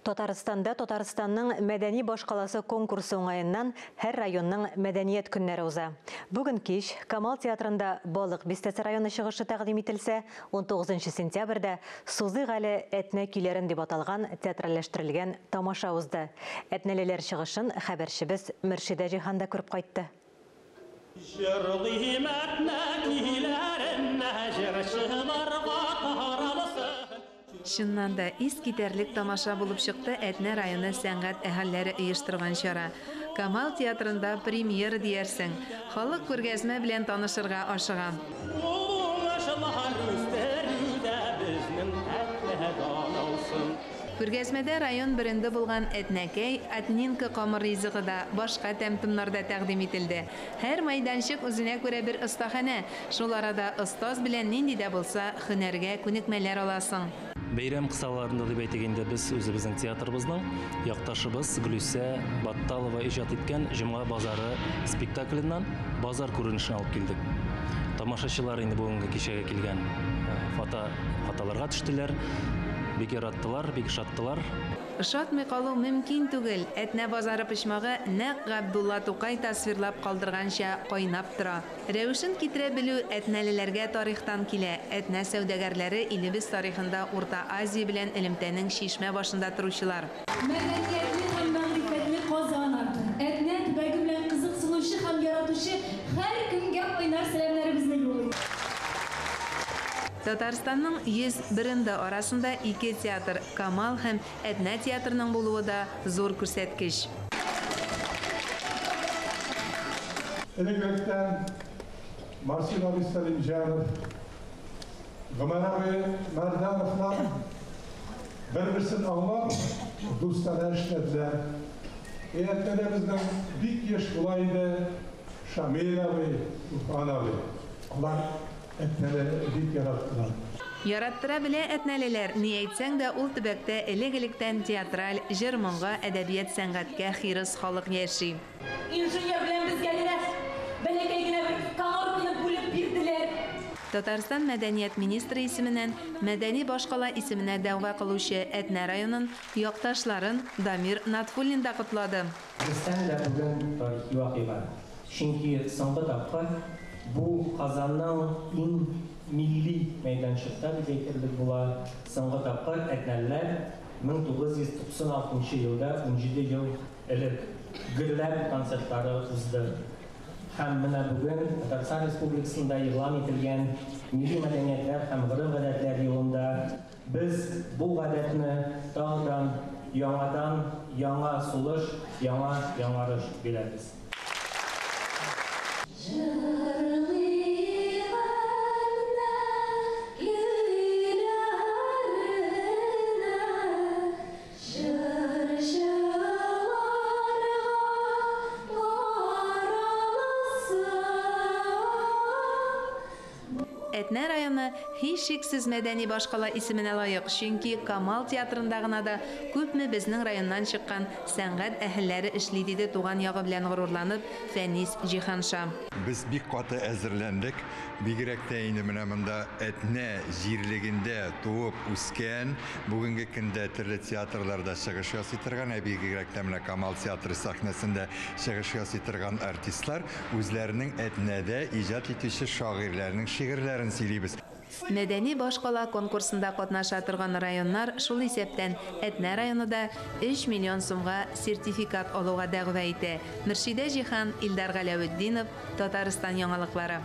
Татарстанның мәдәни башкаласы конкурсы уңайыннан һәр районның мәдәният көннәре уза. Бүген кич Камал театрында Балык бистәсе районы чыгышы тәкъдим ителсә, 19 сентябрьдә Сузык әле әтнә көйләрен дип аталган театральләштерелгән тамаша узды. Әтнәлеләр чыгышын хәбәрчебез Мөршидә Җиһанда күреп кайтты. Шыннан да искитерлек тамаша булып чыкты Әтнә районы сәнгать әһелләре оештырган чара. Камал театрында премьера диярсең. Халык күргәзмә белән танышырга ашыга. Күргәзмәдә район бренды булган Әтнәкәй, Әтнинка камыр ризыгы да башка тәмтымнарда тәкъдим ителде. Һәр мәйданчык үзенә күрә бер остахана. Шул арада остаз белән нинди дә булса һөнәргә күнекмәләр аласың. Бәйрәм кысаларында дип әйтгәндә без үзебезнең театрыбызның якташыбыз Гөлүсә Батталова иҗат иткән Җомга базары спектакленнән базар күренешен алып килдек. Тамашачылар инде бүгенге кичәгә килгән фотоларга төштеләр. Бик яраттылар, бик шаттылар. Шатмый калу мөмкин түгел. Әтнә базары почмагы нәкъ Габдулла Тукай тасвирлап калдырганча кайнап тора. Рәвешен китерә белү әтнәлеләргә тарихтан килә. Әтнә сәүдәгәрләре илебез тарихында Урта Азия белән элемтәнең шишмә башында торучылар. Мәдәниятне һәм мәгърифәтне казанарды. Әтнә төбәге белән кызыксынучы һәм яратучы һәр кемгә кайнар сәламнәребезне юллыйбыз. Татарстанның 101 арасында 2 театр, Камал һәм Әтнә театрының булуы да зур күрсәткеч. Электректен Марсил Абисалимжанов, Гомарави Мардановлар bir-birisini anlап, dostane эшләделәр. Әтнәләребезнең бик еш булайды Шамиловы, Тухановы. Алар Әтнәләрне бик яраттылар. Яраттыра белә әтнәлеләр, ни әйтсәң дә ул төбәктә элек-электән театраль, җыр-моңга, әдәбият сәнгатькә хирыс халык яши. Инженер белән безгә бәләкәй генә бер камыр кына бүлеп бирделәр. Татарстан мәдәният министры исеменнән мәдәни башкала исеменә дәгъва кылучы Әтнә районын якташларын Дамир Натфуллин да котлады. Бездән дә бүген тарихи вакыйга. Чөнки соңгы тапкыр bu Kazan'ın en milli meydançıkta bir zeytirlik bulan soğuk tapkır Etnəllər 1996 yılda 17 yıl elek Güllab konsertleri uzdı. Hem bugün Tatarstan Respublikası'nda ilan edilen milli medeniyetler hem gırım gadetler yolunda biz bu gadetini dağdan, yanadan, yana suluş, yanarış biliriz. Әтнә районы һич шиксез мәдәни башкала исеменә лаек, чөнки Камал театрында гына да күпме безнең районнан чыккан сәнгать әһелләре эшли диде туган ягы белән горурланып Фәнис Җиһанша. Biz бик каты әзерләндек. Бигрәк тә инде менә монда Әтнә җирлегендә туып үскән, бүгенге көндә төрле театрларда чыгыш ясый торган, бигрәк тә менә Камал театры сәхнәсендә чыгыш ясый торган артистлар үзләренең Әтнәдә иҗат итүче шагыйрьләрнең шигырьләрен сөйлибез. Мәдәни башкала конкурсында катнаша торган районнар шул исәптән Әтнә районында 3 миллион сумга сертификат алуга дәгъва итә. Мөршидә Җиһан, Илдар Галәветдинов, Татарстан яңалыклары.